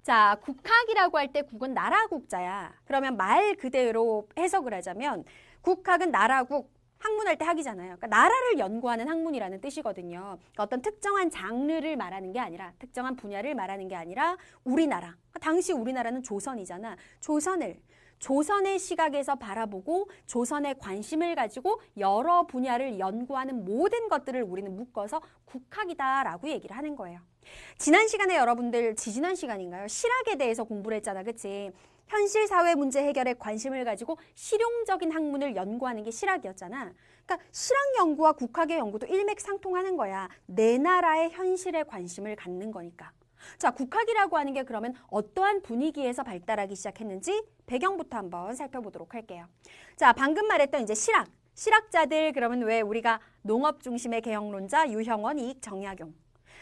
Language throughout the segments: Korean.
자, 국학이라고 할 때 국은 나라국자야. 그러면 말 그대로 해석을 하자면 국학은 나라국, 학문할 때 학이잖아요. 그러니까 나라를 연구하는 학문이라는 뜻이거든요. 그러니까 어떤 특정한 장르를 말하는 게 아니라, 특정한 분야를 말하는 게 아니라 우리나라. 그러니까 당시 우리나라는 조선이잖아. 조선의 시각에서 바라보고 조선의 관심을 가지고 여러 분야를 연구하는 모든 것들을 우리는 묶어서 국학이다라고 얘기를 하는 거예요. 지난 시간에 여러분들, 지지난 시간인가요? 실학에 대해서 공부를 했잖아, 그치? 현실 사회 문제 해결에 관심을 가지고 실용적인 학문을 연구하는 게 실학이었잖아. 그러니까 실학 연구와 국학의 연구도 일맥상통하는 거야. 내 나라의 현실에 관심을 갖는 거니까. 자, 국학이라고 하는 게 그러면 어떠한 분위기에서 발달하기 시작했는지 배경부터 한번 살펴보도록 할게요. 자, 방금 말했던 이제 실학자들, 그러면 왜 우리가 농업 중심의 개혁론자 유형원, 이익, 정약용.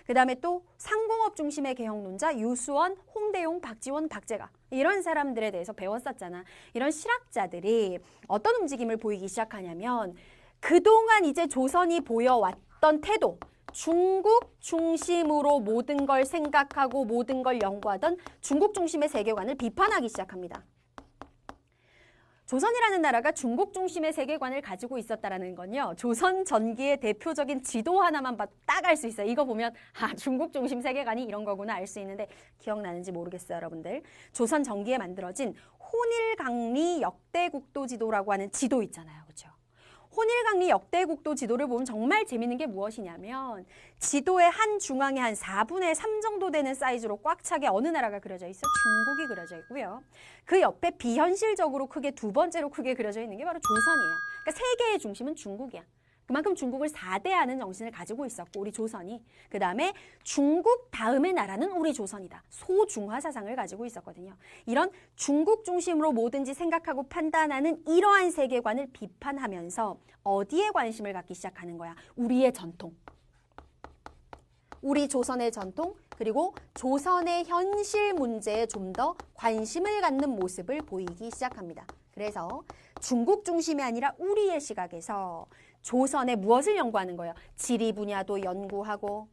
그 다음에 또 상공업 중심의 개혁론자 유수원, 홍대용, 박지원, 박재가, 이런 사람들에 대해서 배웠었잖아. 이런 실학자들이 어떤 움직임을 보이기 시작하냐면 그동안 이제 조선이 보여왔던 태도, 중국 중심으로 모든 걸 생각하고 모든 걸 연구하던 중국 중심의 세계관을 비판하기 시작합니다. 조선이라는 나라가 중국 중심의 세계관을 가지고 있었다는 건요. 조선 전기의 대표적인 지도 하나만 봐도 딱 알 수 있어요. 이거 보면 아, 중국 중심 세계관이 이런 거구나 알 수 있는데 기억나는지 모르겠어요, 여러분들. 조선 전기에 만들어진 혼일강리 역대국도 지도라고 하는 지도 있잖아요. 그렇죠? 혼일강리 역대국도 지도를 보면 정말 재밌는 게 무엇이냐면 지도의 한 중앙에 한 4분의 3 정도 되는 사이즈로 꽉 차게 어느 나라가 그려져 있어요? 중국이 그려져 있고요. 그 옆에 비현실적으로 크게 두 번째로 크게 그려져 있는 게 바로 조선이에요. 그러니까 세계의 중심은 중국이야. 그만큼 중국을 4대하는 정신을 가지고 있었고 우리 조선이. 그 다음에 중국 다음의 나라는 우리 조선이다. 소중화 사상을 가지고 있었거든요. 이런 중국 중심으로 뭐든지 생각하고 판단하는 이러한 세계관을 비판하면서 어디에 관심을 갖기 시작하는 거야? 우리의 전통. 우리 조선의 전통, 그리고 조선의 현실 문제에 좀 더 관심을 갖는 모습을 보이기 시작합니다. 그래서 중국 중심이 아니라 우리의 시각에서 조선의 무엇을 연구하는 거예요? 지리 분야도 연구하고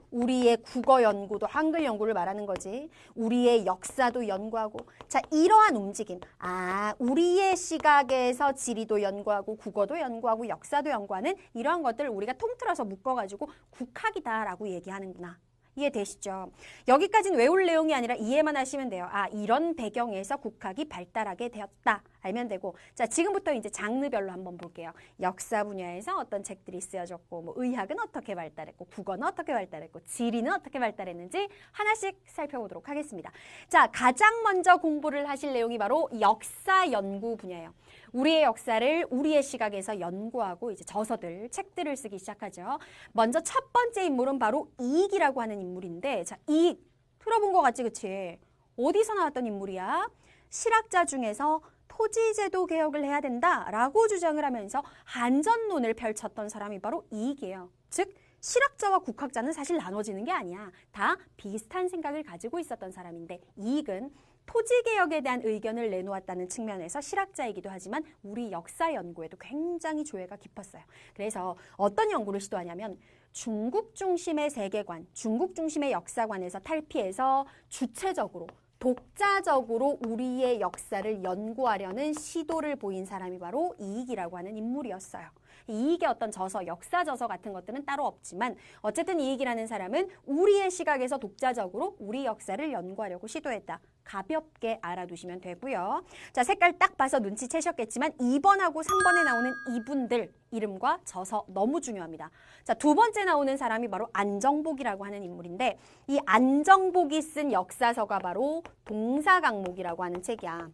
우리의 국어 연구도 한글 연구를 말하는 거지. 우리의 역사도 연구하고. 자, 이러한 움직임. 아, 우리의 시각에서 지리도 연구하고 국어도 연구하고 역사도 연구하는 이러한 것들을 우리가 통틀어서 묶어가지고 국학이다라고 얘기하는구나. 이해되시죠? 여기까지는 외울 내용이 아니라 이해만 하시면 돼요. 아, 이런 배경에서 국학이 발달하게 되었다. 알면 되고. 자, 지금부터 이제 장르별로 한번 볼게요. 역사 분야에서 어떤 책들이 쓰여졌고, 뭐 의학은 어떻게 발달했고, 국어는 어떻게 발달했고, 지리는 어떻게 발달했는지 하나씩 살펴보도록 하겠습니다. 자, 가장 먼저 공부를 하실 내용이 바로 역사 연구 분야예요. 우리의 역사를 우리의 시각에서 연구하고 이제 저서들, 책들을 쓰기 시작하죠. 먼저 첫 번째 인물은 바로 이익이라고 하는 인물인데, 자, 이익 들어본 것 같지, 그치? 어디서 나왔던 인물이야? 실학자 중에서 토지제도 개혁을 해야 된다라고 주장을 하면서 한전론을 펼쳤던 사람이 바로 이익이에요. 즉, 실학자와 국학자는 사실 나눠지는 게 아니야. 다 비슷한 생각을 가지고 있었던 사람인데 이익은 토지개혁에 대한 의견을 내놓았다는 측면에서 실학자이기도 하지만 우리 역사 연구에도 굉장히 조예가 깊었어요. 그래서 어떤 연구를 시도하냐면 중국 중심의 세계관, 중국 중심의 역사관에서 탈피해서 주체적으로 독자적으로 우리의 역사를 연구하려는 시도를 보인 사람이 바로 이익이라고 하는 인물이었어요. 이익의 어떤 저서, 역사 저서 같은 것들은 따로 없지만 어쨌든 이익이라는 사람은 우리의 시각에서 독자적으로 우리 역사를 연구하려고 시도했다. 가볍게 알아두시면 되고요. 자, 색깔 딱 봐서 눈치채셨겠지만 2번하고 3번에 나오는 이분들 이름과 저서 너무 중요합니다. 자, 두 번째 나오는 사람이 바로 안정복이라고 하는 인물인데 이 안정복이 쓴 역사서가 바로 동사강목이라고 하는 책이야.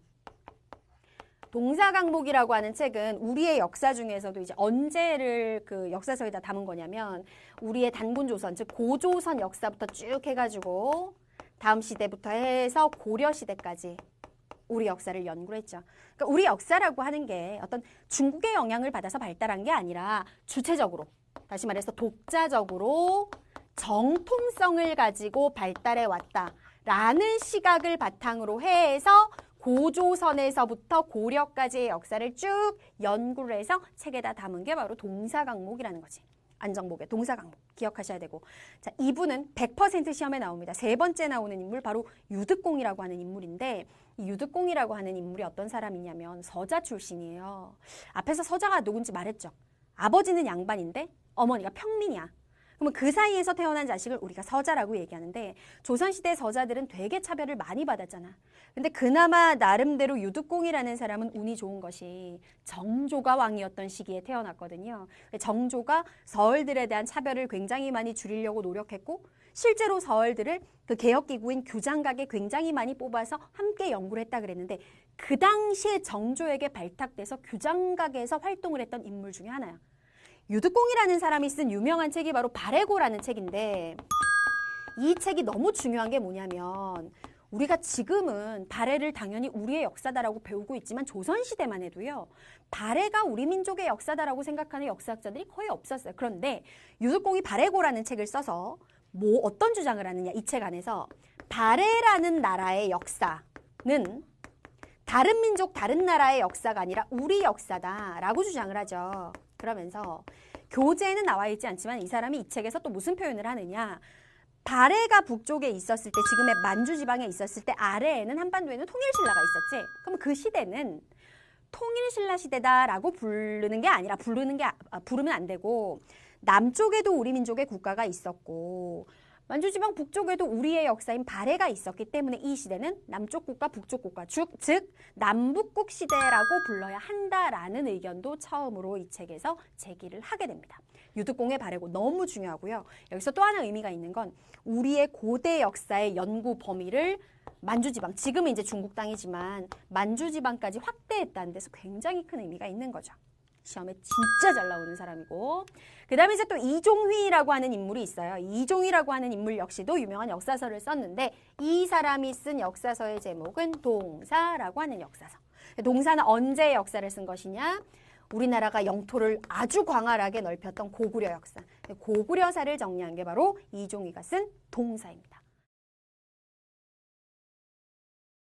동사강목이라고 하는 책은 우리의 역사 중에서도 이제 언제를 그 역사서에다 담은 거냐면 우리의 단군조선, 즉 고조선 역사부터 쭉 해가지고 다음 시대부터 해서 고려 시대까지 우리 역사를 연구를 했죠. 그러니까 우리 역사라고 하는 게 어떤 중국의 영향을 받아서 발달한 게 아니라 주체적으로, 다시 말해서 독자적으로 정통성을 가지고 발달해 왔다라는 시각을 바탕으로 해서 고조선에서부터 고려까지의 역사를 쭉 연구를 해서 책에다 담은 게 바로 동사강목이라는 거지. 안정복의 동사 강복 기억하셔야 되고, 자, 이분은 100% 시험에 나옵니다. 세 번째 나오는 인물 바로 유득공이라고 하는 인물인데, 이 유득공이라고 하는 인물이 어떤 사람이냐면 서자 출신이에요. 앞에서 서자가 누군지 말했죠. 아버지는 양반인데 어머니가 평민이야. 그러면 그 사이에서 태어난 자식을 우리가 서자라고 얘기하는데, 조선시대 서자들은 되게 차별을 많이 받았잖아. 근데 그나마 나름대로 유득공이라는 사람은 운이 좋은 것이 정조가 왕이었던 시기에 태어났거든요. 정조가 서얼들에 대한 차별을 굉장히 많이 줄이려고 노력했고, 실제로 서얼들을 그 개혁기구인 규장각에 굉장히 많이 뽑아서 함께 연구를 했다 그랬는데, 그 당시에 정조에게 발탁돼서 규장각에서 활동을 했던 인물 중에 하나야. 유득공이라는 사람이 쓴 유명한 책이 바로 발해고라는 책인데, 이 책이 너무 중요한 게 뭐냐면, 우리가 지금은 발해를 당연히 우리의 역사다라고 배우고 있지만 조선시대만 해도요, 발해가 우리 민족의 역사다라고 생각하는 역사학자들이 거의 없었어요. 그런데 유득공이 발해고라는 책을 써서 어떤 주장을 하느냐, 이 책 안에서 발해라는 나라의 역사는 다른 민족, 다른 나라의 역사가 아니라 우리 역사다라고 주장을 하죠. 그러면서 교재에는 나와 있지 않지만 이 사람이 이 책에서 또 무슨 표현을 하느냐, 발해가 북쪽에 있었을 때, 지금의 만주 지방에 있었을 때 아래에는 한반도에는 통일신라가 있었지. 그럼 그 시대는 통일신라 시대다라고 부르는 게 아니라 부르면 안 되고, 남쪽에도 우리 민족의 국가가 있었고 만주지방 북쪽에도 우리의 역사인 발해가 있었기 때문에 이 시대는 남쪽 국가, 북쪽 국가, 즉 남북국 시대라고 불러야 한다라는 의견도 처음으로 이 책에서 제기를 하게 됩니다. 유득공의 발해고 너무 중요하고요. 여기서 또 하나 의미가 있는 건 우리의 고대 역사의 연구 범위를 만주지방, 지금은 이제 중국 땅이지만 만주지방까지 확대했다는 데서 굉장히 큰 의미가 있는 거죠. 시험에 진짜 잘 나오는 사람이고, 그 다음에 이제 또 이종휘라고 하는 인물이 있어요. 이종휘라고 하는 인물 역시도 유명한 역사서를 썼는데, 이 사람이 쓴 역사서의 제목은 동사라고 하는 역사서. 동사는 언제 역사를 쓴 것이냐? 우리나라가 영토를 아주 광활하게 넓혔던 고구려 역사. 고구려사를 정리한 게 바로 이종휘가 쓴 동사입니다.